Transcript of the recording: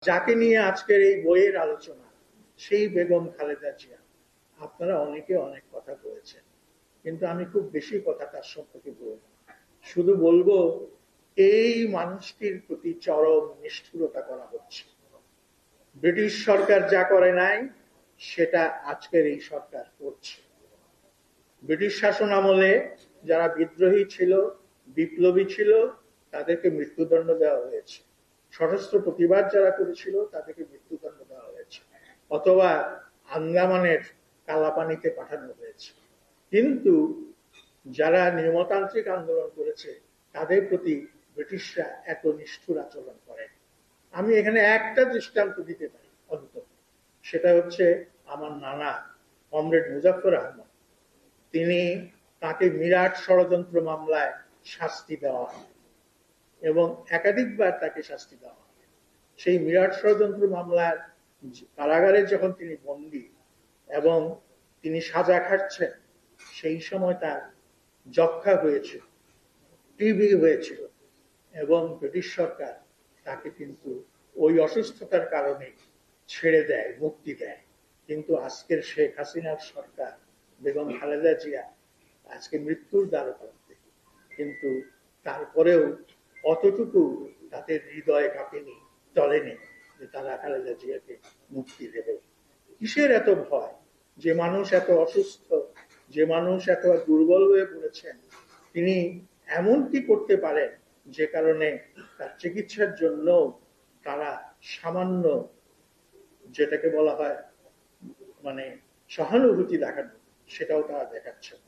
যাকে নিয়ে আজকের এই বইয়ের আলোচনা, সেই বেগম খালেদা জিয়া। আপনারা অনেকে অনেক কথা বলেছেন, কিন্তু আমি খুব বেশি কথা তার সম্পর্কে বলবো না। শুধু বলবো, এই মানুষটির প্রতি চরম নিষ্ঠুরতা করা হচ্ছে। ব্রিটিশ সরকার যা করে নাই, সেটা আজকের এই সরকার করছে। ব্রিটিশ শাসন আমলে যারা বিদ্রোহী ছিল, বিপ্লবী ছিল, তাদেরকে মৃত্যুদণ্ড দেওয়া হয়েছে। সশস্ত্র প্রতিবাদ যারা করেছিল, তাদেরকে মৃত্যুদণ্ড দেওয়া হয়েছে, অথবা আন্দামানের কালাপানিতে পাঠানো হয়েছে। কিন্তু যারা নিয়মতান্ত্রিক আন্দোলন করেছে, তাদের প্রতি ব্রিটিশরা এত নিষ্ঠুর আচরণ করে। আমি এখানে একটা দৃষ্টান্ত দিতে পারি অন্তত, সেটা হচ্ছে আমার নানা কমরেড মুজাফফর আহমদ। তিনি, তাকে বিরাট ষড়যন্ত্র মামলায় শাস্তি দেওয়া হয় এবং একাধিকবার তাকে শাস্তি দেওয়া হয়। সেই বিরাট ষড়যন্ত্র মামলার কারাগারে যখন তিনি বন্দী এবং তিনি সাজা খাটছেন, সেই সময় তার যক্ষ্মা হয়েছিল, টিবি হয়েছিল, এবং ব্রিটিশ সরকার তাকে কিন্তু ওই অসুস্থতার কারণে ছেড়ে দেয়, মুক্তি দেয়। কিন্তু আজকের শেখ হাসিনার সরকার, বেগম খালেদা জিয়া আজকে মৃত্যুর দ্বারপ্রান্তে, কিন্তু তারপরেও অতটুকু তাদের হৃদয় কাঁপেনি, চলেনি যে তারা খালেদা জিয়াকে মুক্তি দেবে। কিসের এত ভয়? যে মানুষ এত অসুস্থ, যে মানুষ এত দুর্বল হয়ে পড়েছেন, তিনি এমন কি করতে পারেন যে কারণে তার চিকিৎসার জন্য তারা সামান্য, যেটাকে বলা হয় মানে সহানুভূতি দেখানো, সেটাও তারা দেখাচ্ছে না।